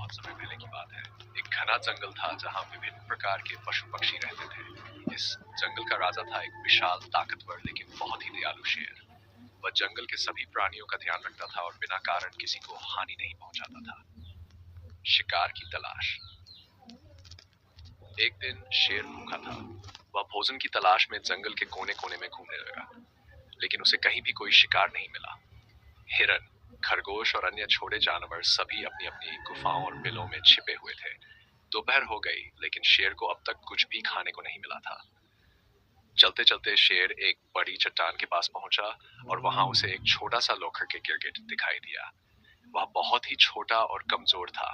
बहुत समय पहले की बात है। एक घना जंगल था जहाँ विभिन्न प्रकार के पशु पक्षी रहते थे। इस जंगल का राजा था एक विशाल, ताकतवर लेकिन बहुत ही दयालु शेर। वह जंगल के सभी प्राणियों का ध्यान रखता था और बिना कारण किसी को हानि नहीं पहुंचाता था। शिकार की तलाश। एक दिन शेर भूखा था। वह भोजन की तलाश में जंगल के कोने कोने में घूमने लगा, लेकिन उसे कहीं भी कोई शिकार नहीं मिला। हिरन, खरगोश और अन्य छोटे जानवर सभी अपनी अपनी गुफाओं और बिलों में छिपे हुए थे। दोपहर हो गई, लेकिन शेर को अब तक कुछ भी खाने को नहीं मिला था। चलते चलते शेर एक बड़ी चट्टान के पास पहुंचा और वहां उसे एक छोटा सा लोखर के गिरगिट दिखाई दिया। वह बहुत ही छोटा और कमजोर था,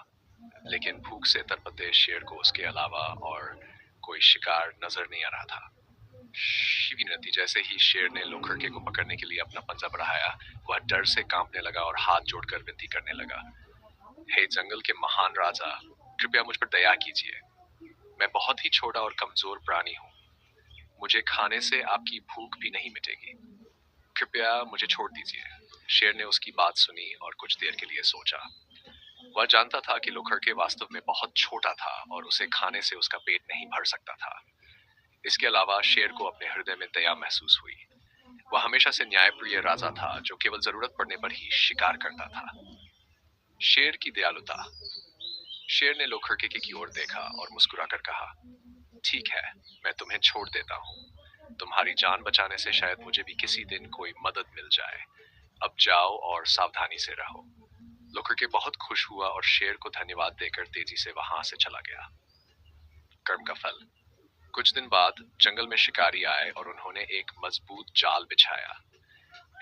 लेकिन भूख से तड़पते शेर को उसके अलावा और कोई शिकार नजर नहीं आ रहा था। शिविनती जैसे ही शेर ने लोखरके को पकड़ने के लिए अपना पंजा बढ़ाया, वह डर से कांपने लगा और हाथ जोड़कर विनती करने लगा। हे जंगल के महान राजा, कृपया मुझ पर दया कीजिए। मैं बहुत ही छोटा और कमजोर प्राणी हूँ। मुझे खाने से आपकी भूख भी नहीं मिटेगी। कृपया मुझे छोड़ दीजिए। शेर ने उसकी बात सुनी और कुछ देर के लिए सोचा। वह जानता था कि लोखरके वास्तव में बहुत छोटा था और उसे खाने से उसका पेट नहीं भर सकता था। इसके अलावा शेर को अपने हृदय में दया महसूस हुई। वह हमेशा से न्यायप्रिय राजा था जो केवल जरूरत पड़ने पर ही शिकार करता था। शेर की दयालुता। शेर ने लोखरके की ओर देखा और मुस्कुराकर कहा, ठीक है, मैं तुम्हें छोड़ देता हूँ। तुम्हारी जान बचाने से शायद मुझे भी किसी दिन कोई मदद मिल जाए। अब जाओ और सावधानी से रहो। लोखरके बहुत खुश हुआ और शेर को धन्यवाद देकर तेजी से वहां से चला गया। कर्म का फल। कुछ दिन बाद जंगल में शिकारी आए और उन्होंने एक मजबूत जाल बिछाया।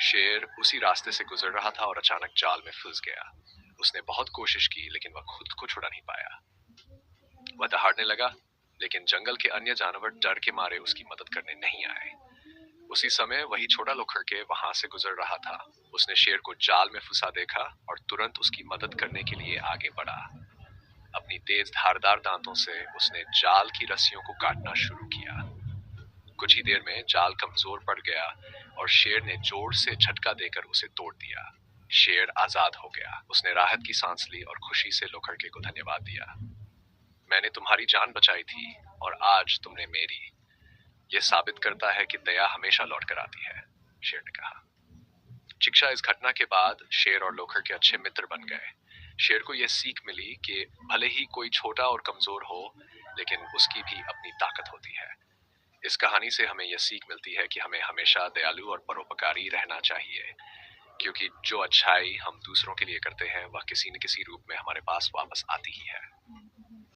शेर उसी रास्ते से गुजर रहा था और अचानक जाल में फंस गया। उसने बहुत कोशिश की, लेकिन वह खुद को छुड़ा नहीं पाया। वह दहाड़ने लगा, लेकिन जंगल के अन्य जानवर डर के मारे उसकी मदद करने नहीं आए। उसी समय वही छोटा लोखरके वहां से गुजर रहा था। उसने शेर को जाल में फंसा देखा और तुरंत उसकी मदद करने के लिए आगे बढ़ा। अपनी तेज धारदार दांतों से उसने जाल की रस्सियों को काटना शुरू किया। कुछ ही देर में जाल कमजोर पड़ गया और शेर ने जोर से झटका देकर उसे तोड़ दिया। शेर आजाद हो गया। उसने राहत की सांस ली और खुशी से लोखरके को धन्यवाद दिया। मैंने तुम्हारी जान बचाई थी और आज तुमने मेरी। यह साबित करता है कि दया हमेशा लौट कर आती है, शेर ने कहा। शिक्षा। इस घटना के बाद शेर और लोखरके अच्छे मित्र बन गए। शेर को यह सीख मिली कि भले ही कोई छोटा और कमजोर हो, लेकिन उसकी भी अपनी ताकत होती है। इस कहानी से हमें यह सीख मिलती है कि हमें हमेशा दयालु और परोपकारी रहना चाहिए, क्योंकि जो अच्छाई हम दूसरों के लिए करते हैं वह किसी न किसी रूप में हमारे पास वापस आती ही है।